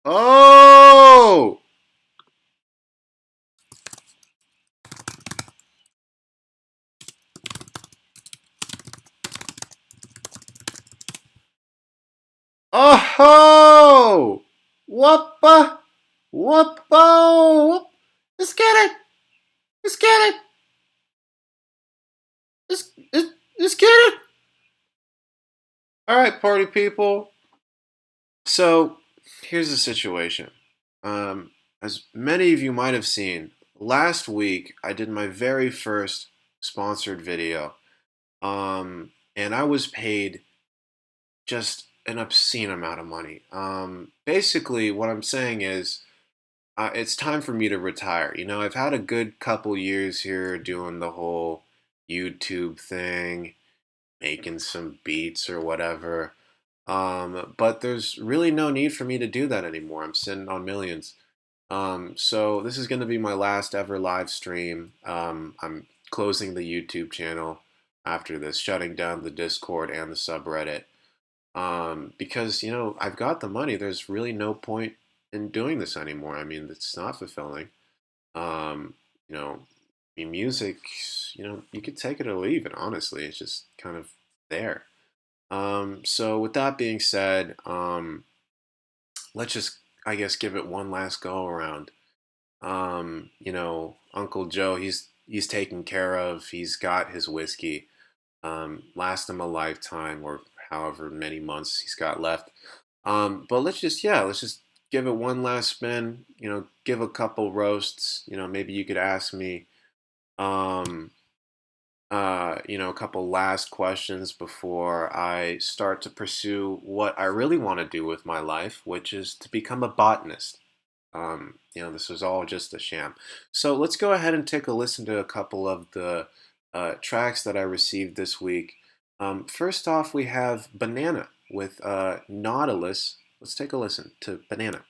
Oh! Oh-ho! Whoopa! Whoopo! Whoop. Let's get it! Let's get it! Let's get it! Alright, party people. So, here's the situation. As many of you might have seen, last week I did my very first sponsored video. And I was paid just an obscene amount of money. Basically, what I'm saying is, it's time for me to retire. You know, I've had a good couple years here doing the whole YouTube thing, making some beats or whatever. But there's really no need for me to do that anymore. I'm sitting on millions. So this is going to be my last ever live stream. I'm closing the YouTube channel after this, shutting down the Discord and the subreddit. Because, you know, I've got the money. There's really no point in doing this anymore. I mean, it's not fulfilling. Um, you know, I mean, music, you know, you could take it or leave it, honestly. It's just kind of there. So with that being said, let's just, I guess, give it one last go around. You know, Uncle Joe, he's taken care of. He's got his whiskey. Last him a lifetime or however many months he's got left. But let's just, yeah, let's just give it one last spin. You know, give a couple roasts. You know, maybe you could ask me, um, you know, a couple last questions before I start to pursue what I really want to do with my life, which is to become a botanist. You know, this was all just a sham. So let's go ahead and take a listen to a couple of the tracks that I received this week. First off, we have Banana with Nautilus. Let's take a listen to Banana.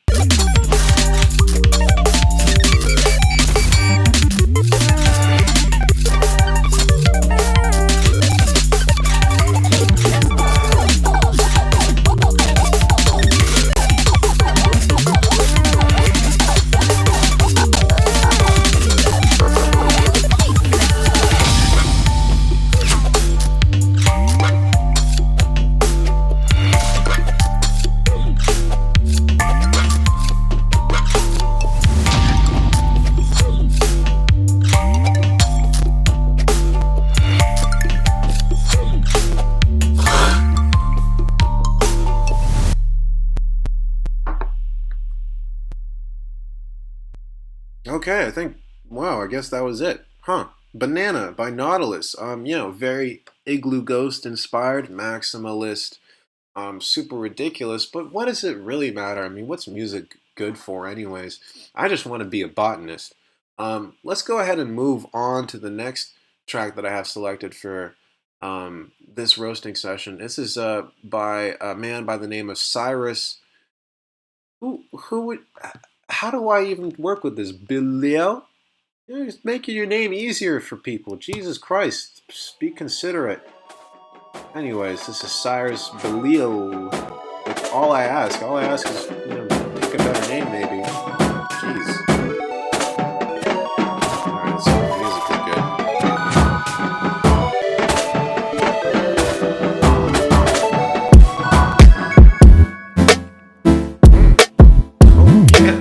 Okay, I think, wow, I guess that was it. Huh. Banana by Nautilus. You know, very Igloo Ghost inspired, maximalist, super ridiculous, but what does it really matter? I mean, what's music good for anyways? I just want to be a botanist. Let's go ahead and move on to the next track that I have selected for this roasting session. This is by a man by the name of Cyrus. Who would how do I even work with this? Bilio? You're just making your name easier for people. Jesus Christ. Just be considerate. Anyways, this is Cyrus Belil. That's all I ask. All I ask is, you know, pick a better name maybe. Jeez. Alright, so the music is good. Oh yeah.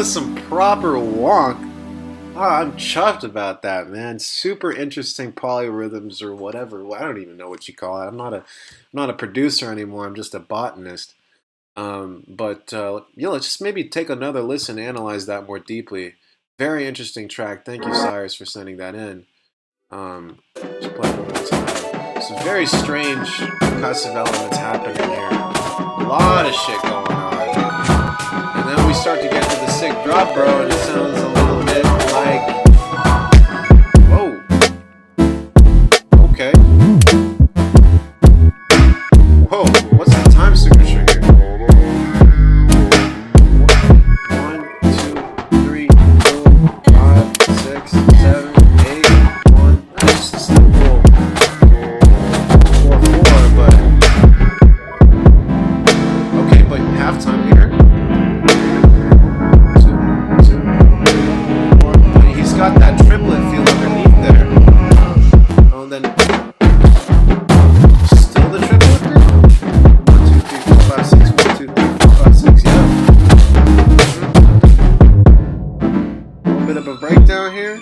was some proper wonk. Ah, I'm chuffed about that, man. Super interesting polyrhythms or whatever. Well, I don't even know what you call it. I'm not a producer anymore. I'm just a botanist. But yeah, let's just maybe take another listen, analyze that more deeply. Very interesting track. Thank you, Cyrus, for sending that in. Just play it one more time. Some very strange percussive elements happening here. A lot of shit going on. And then we start to get to the sick drop, bro, and it sounds a little bit like... Whoa. Okay. Whoa, what's the time signature here? 1, 2, 3, 4, 5, 6, 7, 8, 1. That's just a cool 4, 4, but okay, but halftime here. 2, 2, 4. But he's got that triplet feel underneath there. Oh, then still the triplet there. 1, 2, 3, 4, 5, 6. 1, 2, 3, 4, 5, 6. Yeah. A little bit of a breakdown here.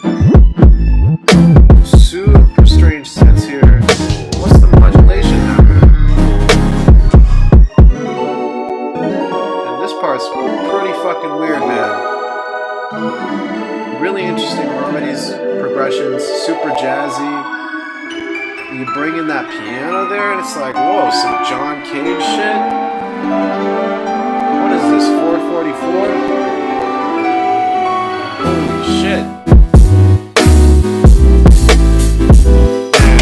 Super strange sense here. What's the modulation happening? And this part's pretty fucking weird, man. Really interesting harmonies, progressions, super jazzy. You bring in that piano there, and it's like, whoa, some John Cage shit. What is this, 444? Holy shit.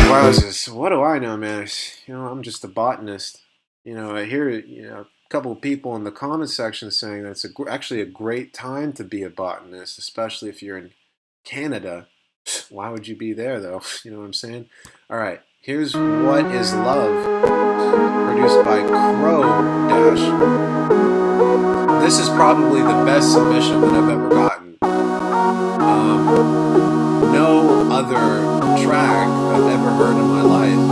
Wowzers, what do I know, man? I'm just a botanist. I hear, a couple of people in the comment section saying that it's actually a great time to be a botanist, especially if you're in Canada. Why would you be there, though? You know what I'm saying? All right, here's What Is Love, produced by Crow Dash. This is probably the best submission that I've ever gotten. No other track I've ever heard in my life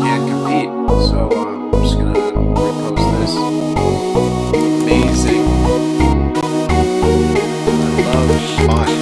can compete. So I'm just going to repost this. Amazing. I love botany.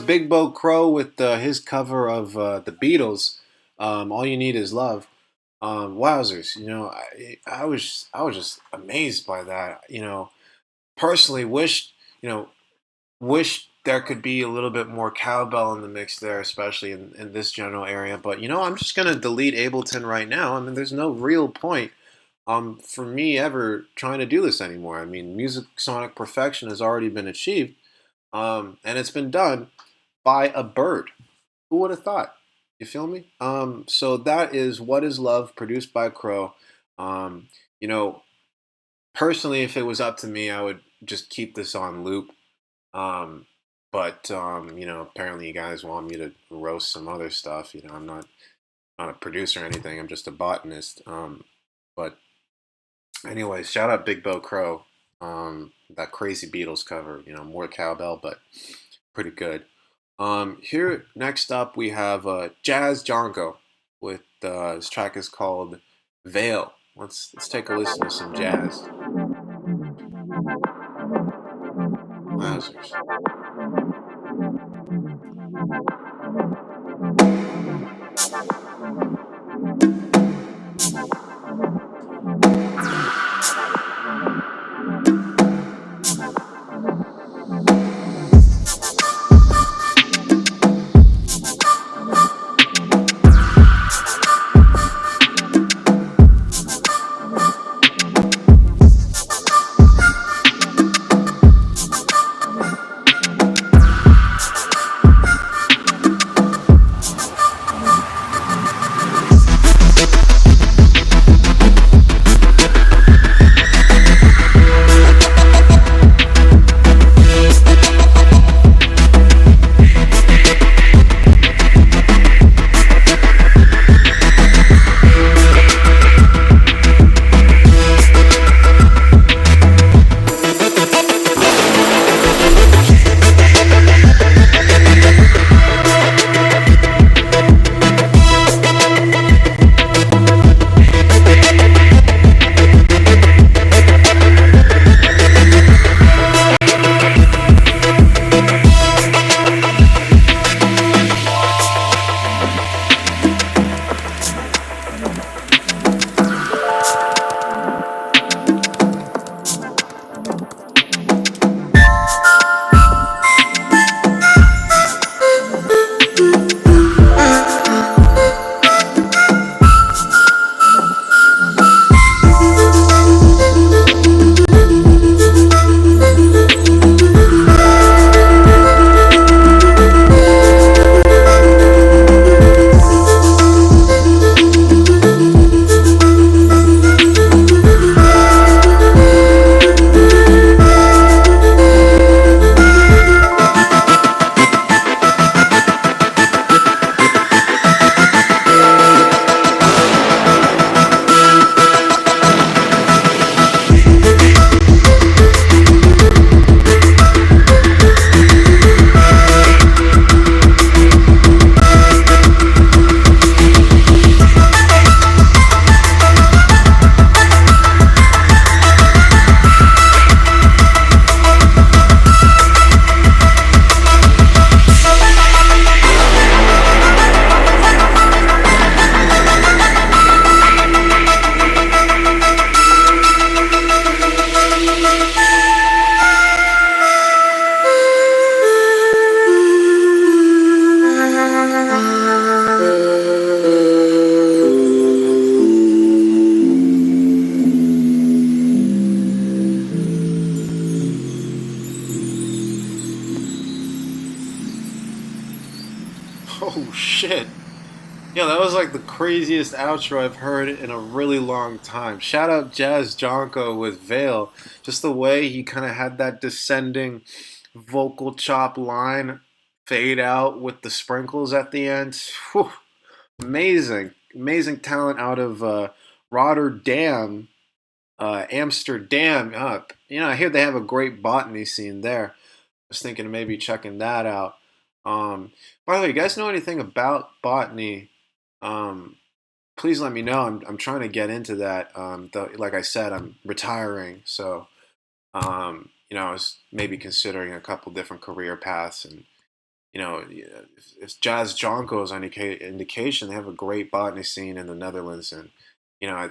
Big Bo Crow with his cover of the Beatles. All you need is love. Wowzers! I was just amazed by that. Personally, wish there could be a little bit more cowbell in the mix there, especially in this general area. But I'm just gonna delete Ableton right now. I mean, there's no real point for me ever trying to do this anymore. I mean, music sonic perfection has already been achieved, and it's been done by a bird. Who would have thought? You feel me? So that is What Is Love, produced by Crow. Um, you know, Personally, if it was up to me, I would just keep this on loop. Um, but apparently you guys want me to roast some other stuff. I'm not a producer or anything. I'm just a botanist. But anyways, shout out Big Bo Crow. That crazy Beatles cover. More cowbell, but pretty good. Here next up we have Jazz Jonko with his track is called Veil. Let's take a listen to some jazz. Wowzers. Oh shit. Yeah, that was like the craziest outro I've heard in a really long time. Shout out Jazz Jonko with Veil. Just the way he kind of had that descending vocal chop line fade out with the sprinkles at the end. Whew, amazing. Amazing talent out of Rotterdam, Amsterdam. I hear they have a great botany scene there. I was thinking of maybe checking that out. By the way, you guys know anything about botany? Um, Please let me know. I'm trying to get into that. Like I said, I'm retiring, so I was maybe considering a couple different career paths, and if Jazz Jonko is any indication, they have a great botany scene in the Netherlands, and I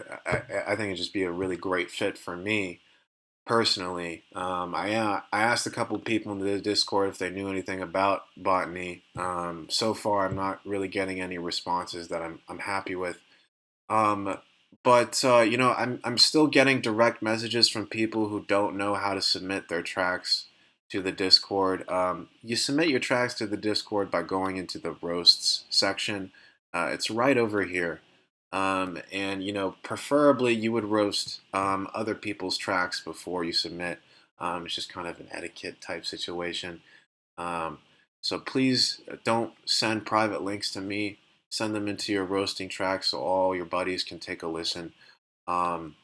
think it'd just be a really great fit for me personally. I asked a couple of people in the Discord if they knew anything about botany. So far, I'm not really getting any responses that I'm happy with. Um, but I'm still getting direct messages from people who don't know how to submit their tracks to the Discord. You submit your tracks to the Discord by going into the roasts section. It's right over here. And preferably you would roast other people's tracks before you submit. It's just kind of an etiquette type situation. Um, so please don't send private links to me. Send them into your roasting track so all your buddies can take a listen. Um,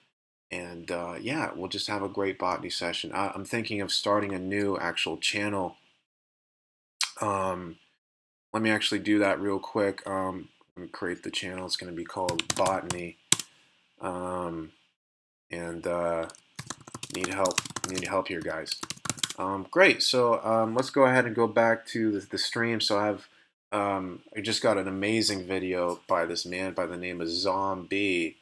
and yeah, we'll just have a great botany session. I'm thinking of starting a new actual channel. Um, Let me actually do that real quick. Let me create the channel. It's going to be called Botany. Um, and need help. Need help here, guys. Great. So let's go ahead and go back to the stream. So I just got an amazing video by this man by the name of Zombie.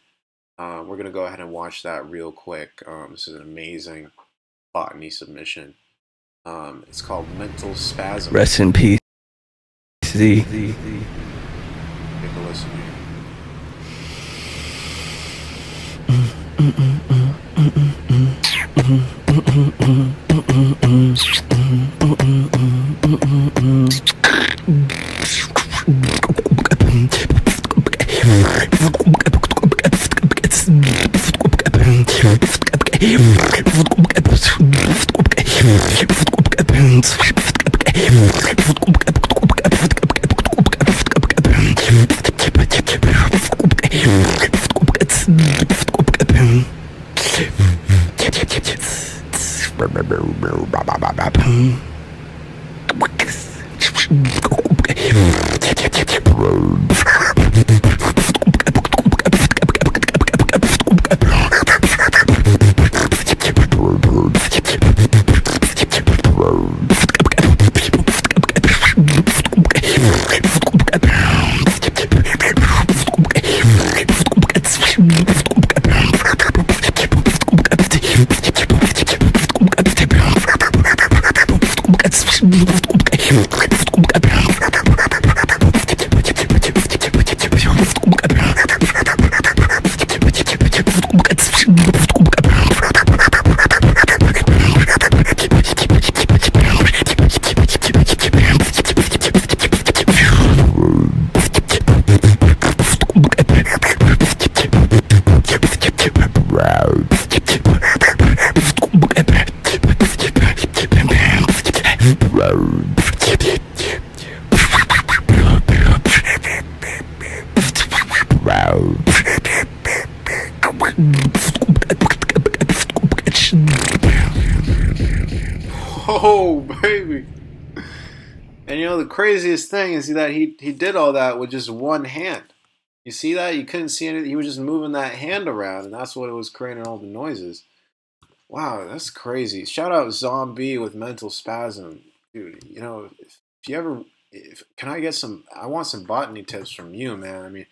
We're going to go ahead and watch that real quick. This is an amazing botany submission. It's called Mental Spasm. Rest in peace, Z. Take a listen here. Oh, baby. And the craziest thing is that he did all that with just one hand. You see that? You couldn't see anything. He was just moving that hand around, and that's what it was creating all the noises. Wow, that's crazy. Shout out Zombie with Mental Spasm. Dude, if you ever, can I get I want some botany tips from you, man. I mean,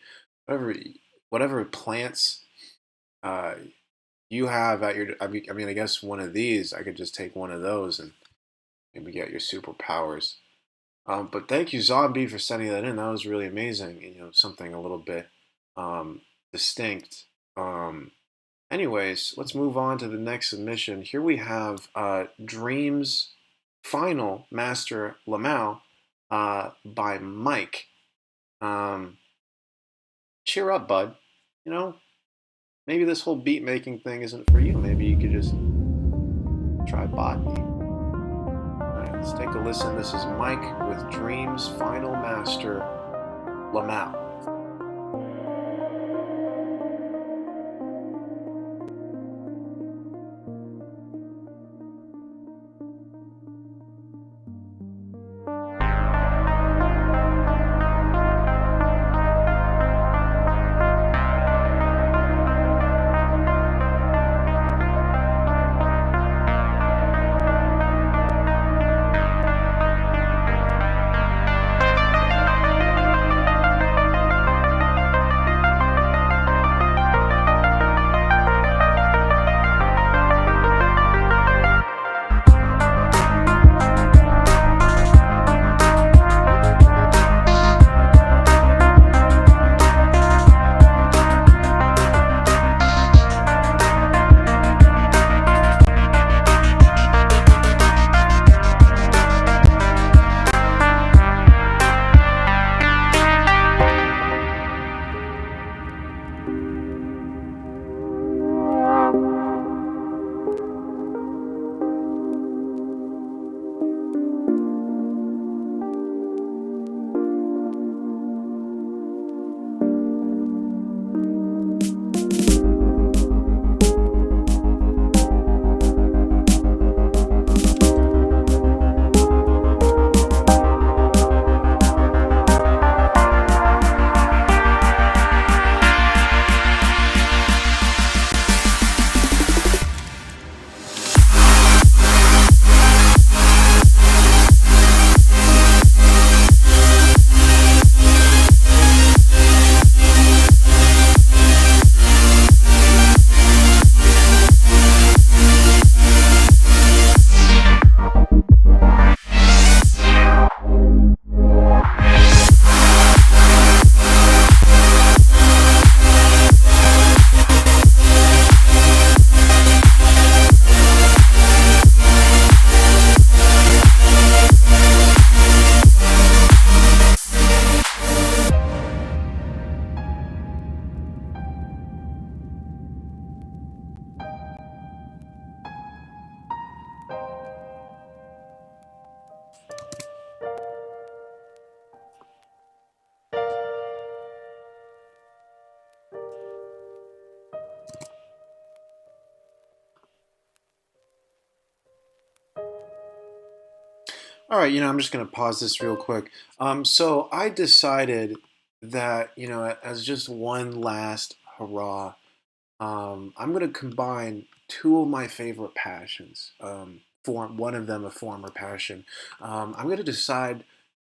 whatever plants you have at your, I mean, I guess one of these, I could just take one of those and maybe get your superpowers. But thank you, Zombie, for sending that in. That was really amazing. Something a little bit distinct. Anyways, let's move on to the next submission. Here we have Dreams Final Master Lamau by Mike. Cheer up, bud. Maybe this whole beat making thing isn't for you. Maybe you could just try botany. Alright, let's take a listen. This is Mike with Dreams Final Master Lamau. All right, I'm just going to pause this real quick. So I decided that, as just one last hurrah, I'm going to combine two of my favorite passions. For one of them, a former passion. I'm going to decide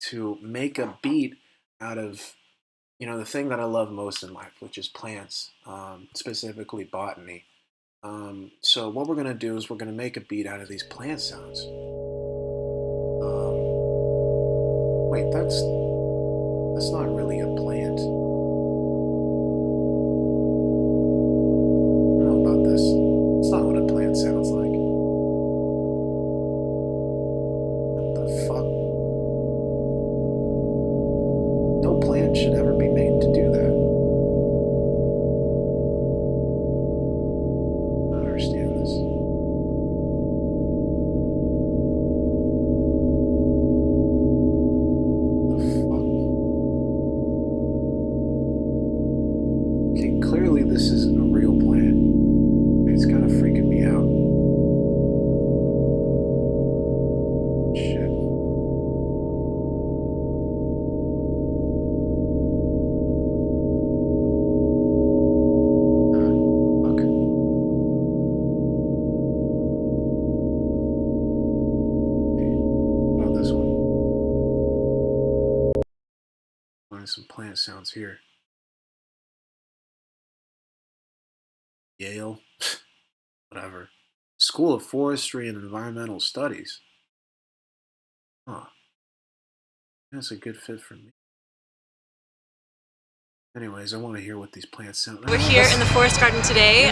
to make a beat out of, the thing that I love most in life, which is plants, specifically botany. So what we're going to do is we're going to make a beat out of these plant sounds. Wait, that's not really a plant. I don't know about this. It's not what a plant sounds like. What the fuck? No plant should ever be made to do that. I don't understand this. Okay, clearly this isn't a real plant. It's kind of freaking me out. Shit. Fuck. Okay, what about this one? Find some plant sounds here. Yale, whatever. School of Forestry and Environmental Studies. Huh. That's a good fit for me. Anyways, I want to hear what these plants sound like. We're here in the forest garden today,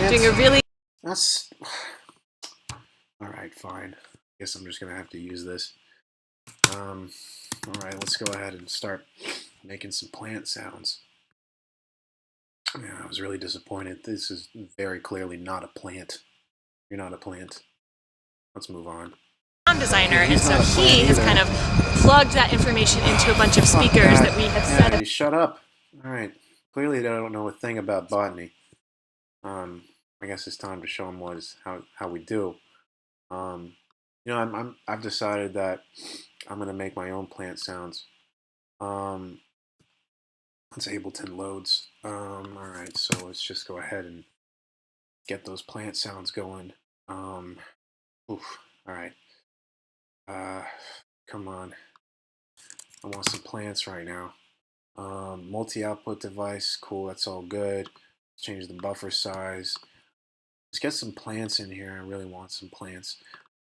doing a really... That's... Alright, fine. Guess I'm just going to have to use this. Alright, let's go ahead and start making some plant sounds. Yeah, I was really disappointed. This is very clearly not a plant. You're not a plant. Let's move on. Sound designer, and so he has kind of plugged that information into a bunch of speakers that we have set up. Shut up. Alright. Clearly they don't know a thing about botany. I guess it's time to show them how we do. I've decided that I'm gonna make my own plant sounds. Let's Ableton loads. Alright, so let's just go ahead and get those plant sounds going. Alright. Come on. I want some plants right now. Multi-output device, cool, that's all good. Let's change the buffer size. Let's get some plants in here. I really want some plants.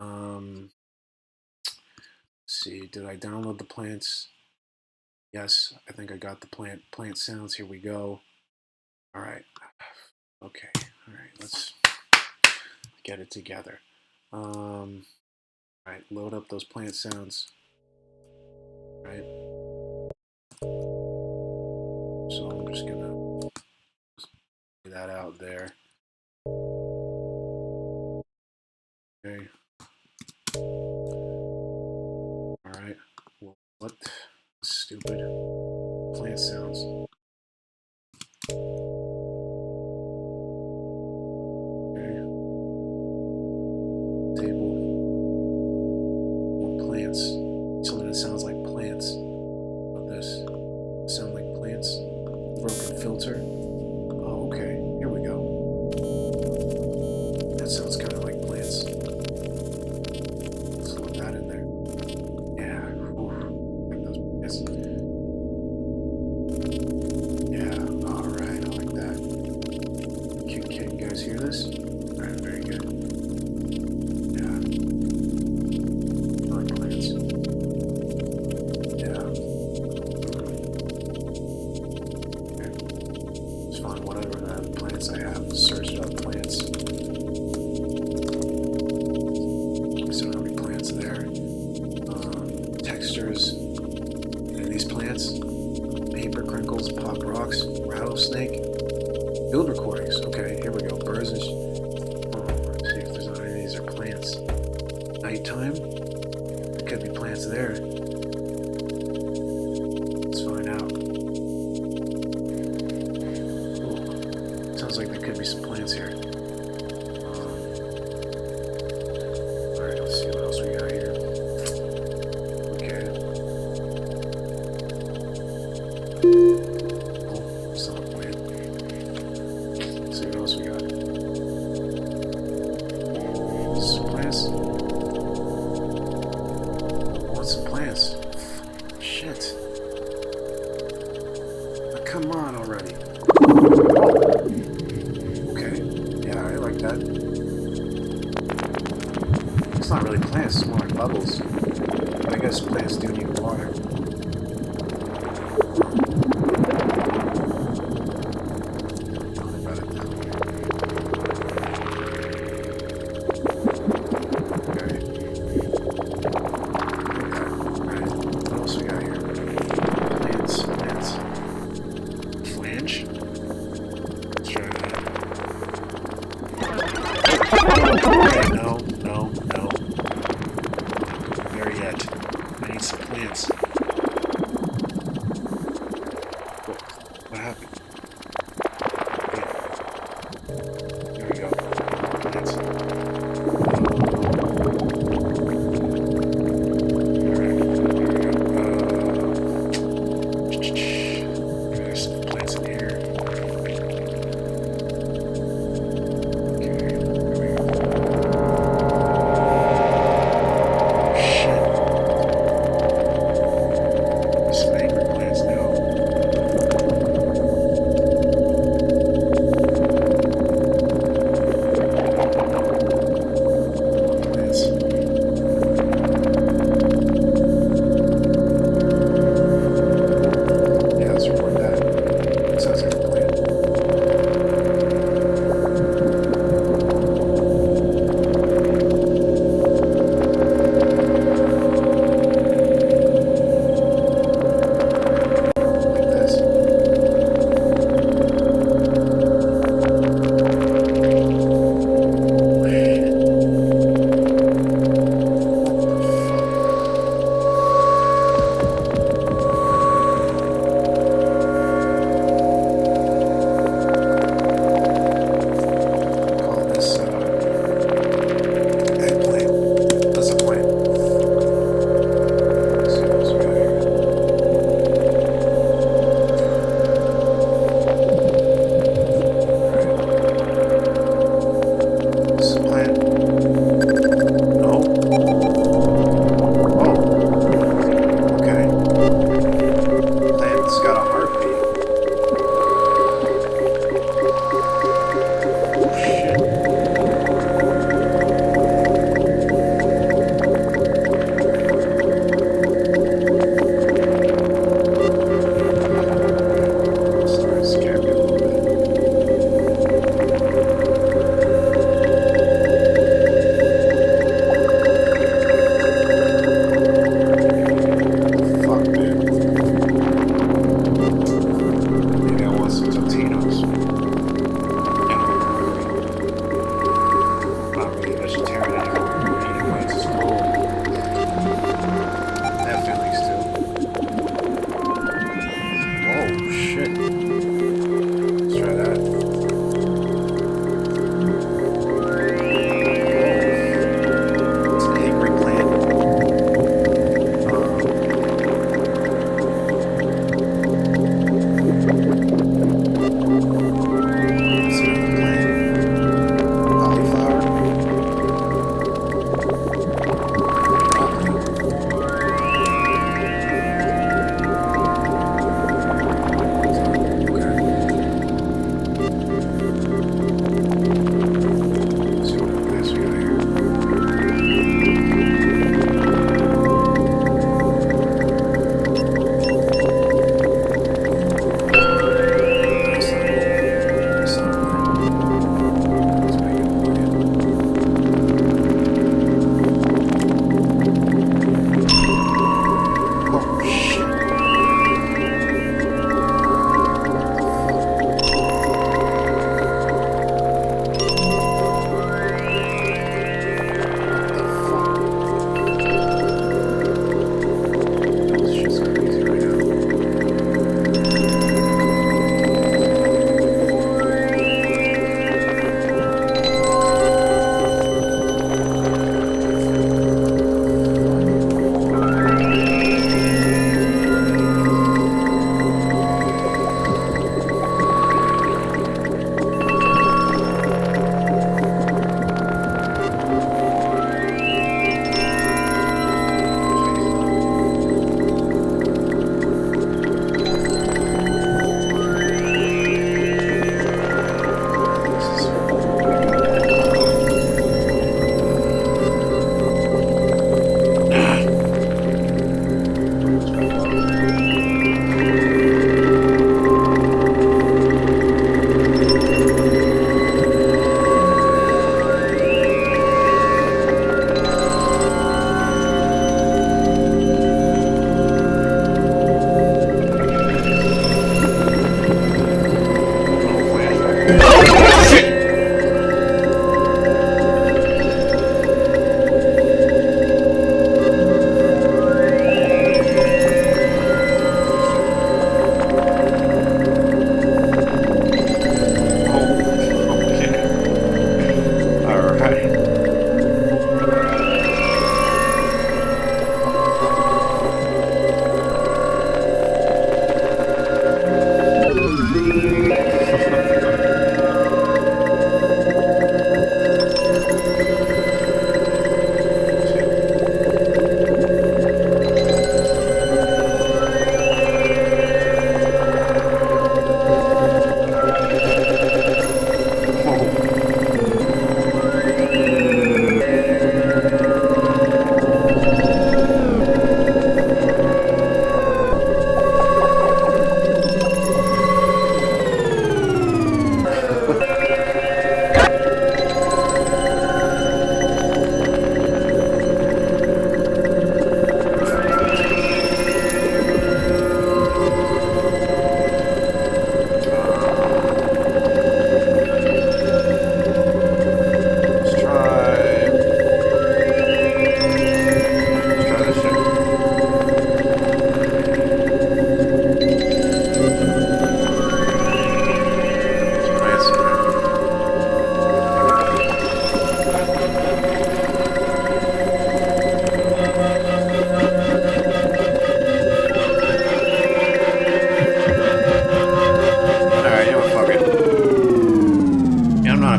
Let's see, did I download the plants? Yes, I think I got the plant sounds. Here we go. All right. Okay. All right. Let's get it together. All right. Load up those plant sounds. All right. So I'm just gonna get that out there. Okay. All right. Well, what? Stupid plant sounds. Okay. Table. More plants. Something that sounds like plants. What about this? Sound like plants? Broken filter. Oh, okay. Here we go. That sounds kind of like plants. Let's load that in there. Yeah. Yeah, alright, I like that. Can you guys hear this? Alright, very good. Yeah. I like plants. Yeah. Okay. Just find whatever plants I have, search up plants. So how many plants there? Textures. These plants, paper crinkles, pop rocks, rattlesnake, field recordings. Okay, here we go. Birds and let's see if there's any of these are plants. Nighttime, there could be plants there. Let's find out. Ooh, sounds like there could be some plants here. All right, let's see what else we got here. Oh, it's not a plant. Let's see what else we got. Some plants. What's some plants? Shit. Oh, come on already. Oh. Okay. Yeah, I like that. It's not really plants, it's more like bubbles. But I guess plants do need water. No. Not there yet. I need some plants.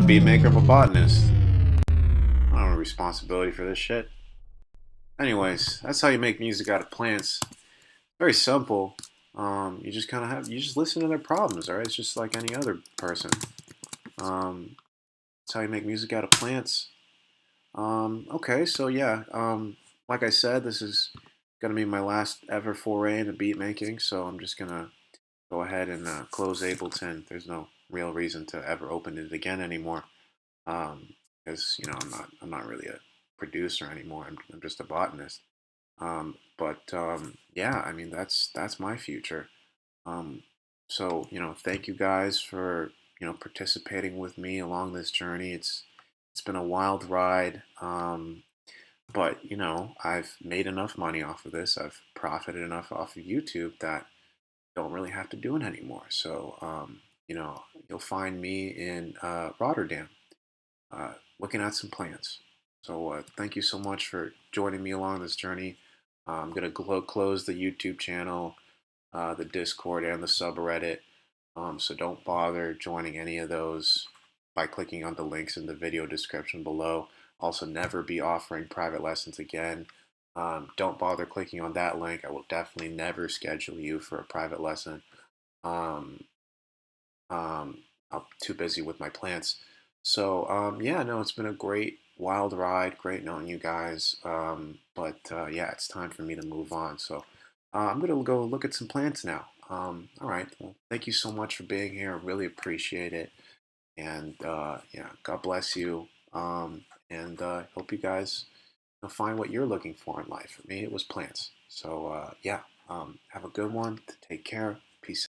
beat maker, I'm a botanist. I don't have a responsibility for this shit. Anyways, that's how you make music out of plants. Very simple. You just kind of you just listen to their problems, alright? It's just like any other person. That's how you make music out of plants. Okay, so yeah, like I said, this is gonna be my last ever foray into beat making, so I'm just gonna go ahead and close Ableton. There's no real reason to ever open it again anymore, because I'm not really a producer anymore. I'm just a botanist. But yeah, I mean that's my future. Um, so thank you guys for participating with me along this journey. It's been a wild ride. But I've made enough money off of this. I've profited enough off of YouTube that I don't really have to do it anymore. So you'll find me in Rotterdam, looking at some plants. So thank you so much for joining me along this journey. I'm gonna close the YouTube channel, the Discord, and the subreddit. So don't bother joining any of those by clicking on the links in the video description below. Also, never be offering private lessons again. Don't bother clicking on that link. I will definitely never schedule you for a private lesson. Um, I'm too busy with my plants. So yeah, no, it's been a great wild ride. Great knowing you guys. But yeah, it's time for me to move on. So I'm gonna go look at some plants now. All right. Well, thank you so much for being here. I really appreciate it. And yeah, God bless you. And hope you guys find what you're looking for in life. For me, it was plants. So yeah, have a good one. Take care. Peace.